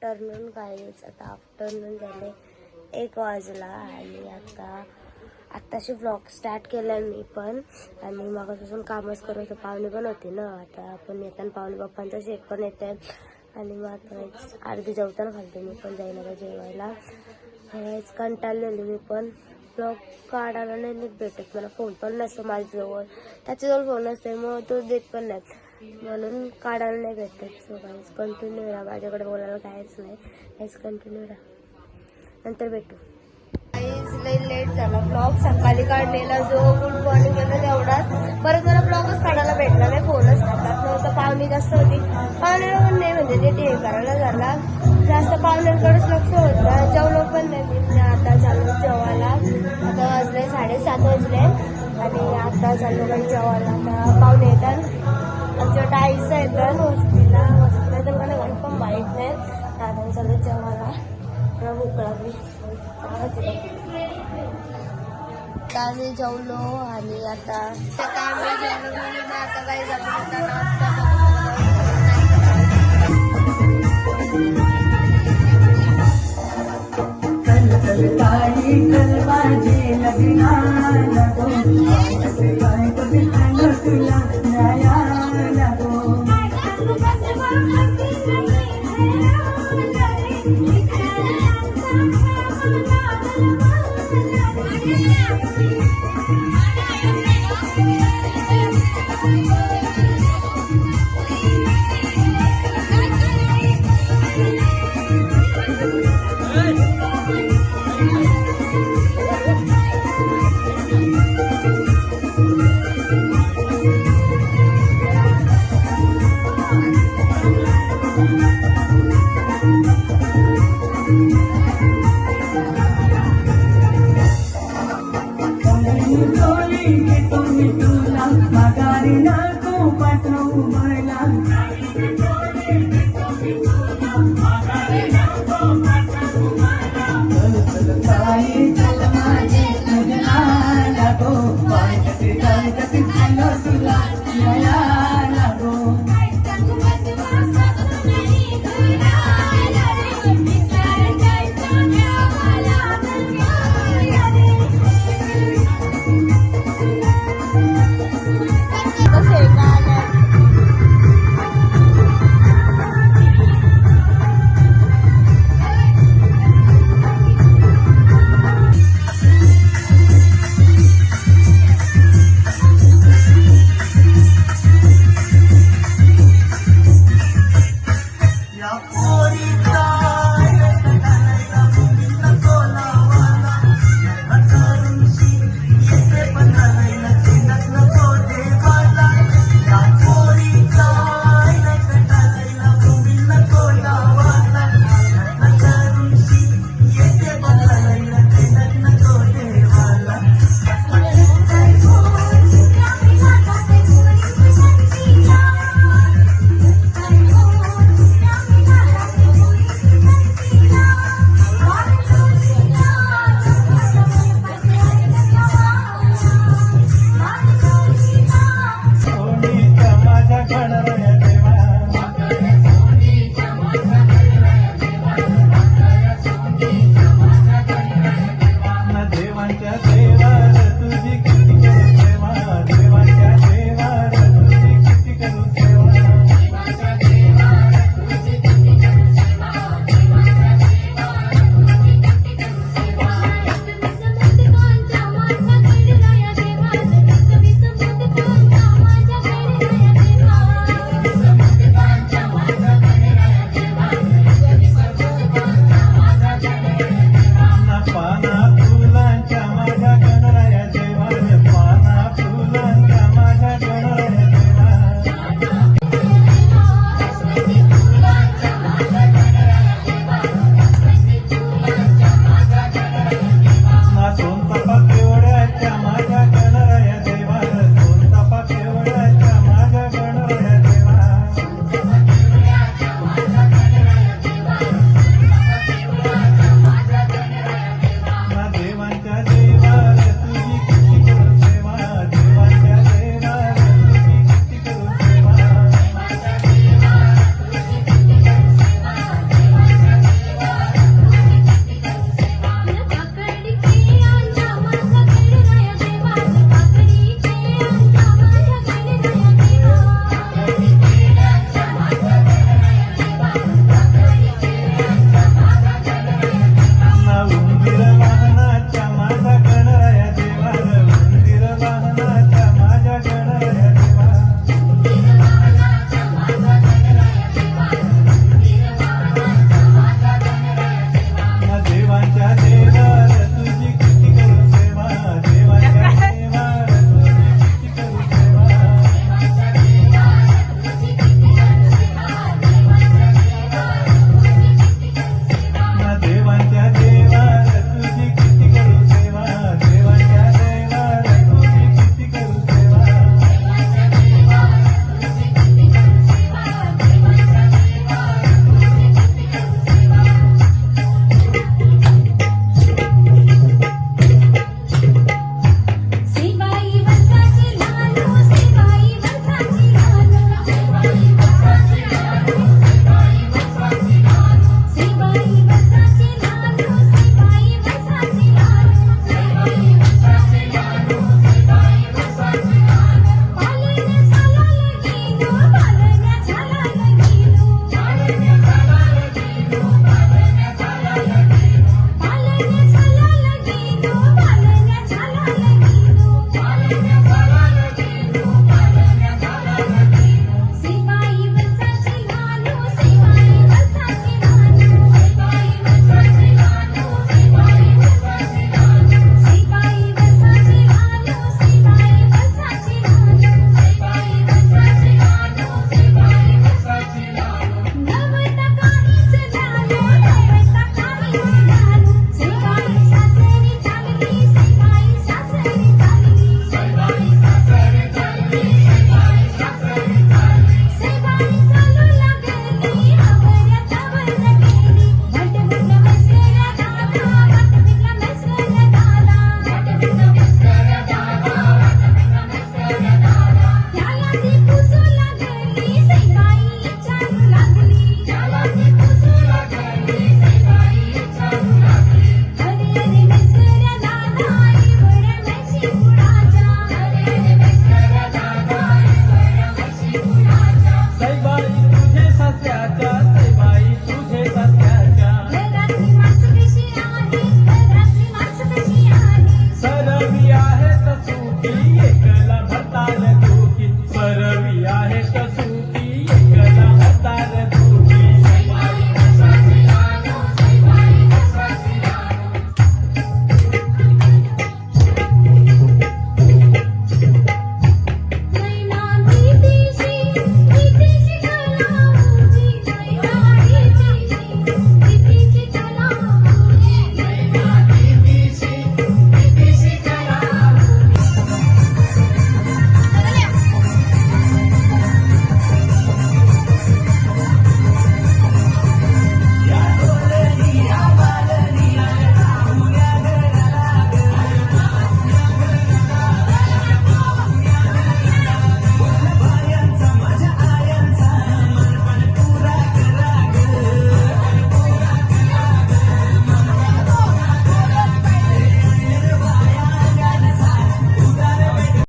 Afternoon guys. आता afternoon झाले 1 वाजला आणि आत्ताशी व्लॉग स्टार्ट केला मी पण. आणि मागापासून कामच करत होतं. पाहुणे पण होते ना, आता आपण येताना पाहुणे बाप्पांचा शेक पण येत आहे. आणि मग आता अर्धी जेवताना घालते मी पण, जाईना जेवायला. कंटाळलेली मी पण. ब्लॉग काढायला नाही नीट भेटत मला, फोन पण नसतो माझ्याजवळ, त्याच्याजवळ फोन असते मग तो देत पण नाही, म्हणून काढायला नाही भेटत. सो गाईज कंटिन्यू राहा, माझ्याकडे बोलायला काहीच नाही. गाईज कंटिन्यू राहा, नंतर भेटू. गाईज लई लेट झाला. ब्लॉग सकाळी काढलेला जो गुड मॉर्निंग केलं तेवढाच, परत मला ब्लॉगच काढायला भेटला नाही, फोनच हातात नव्हतं. पाहुणी जास्त होती, पाहुण्याला पण नाही म्हणजे ते टी करायला झाला जास्त, पाहुण्यांकडेच लक्ष होतं. जेवलो पण नाही मी. आता चालू जेवायला. आता वाजले 7:30 वाजले आणि आता चाललो काही जेवायला. आता पाहुणे येतात, आमच्या आईचं येतात वस्तीला तर मला कन्फर्म माहीत नाही. आता चालू जेवायला, मला भूक लागली. आता मी जेवलो आणि आता सकाळी जेवलो म्हणून आता काही जमलं नाश्ता Thank you.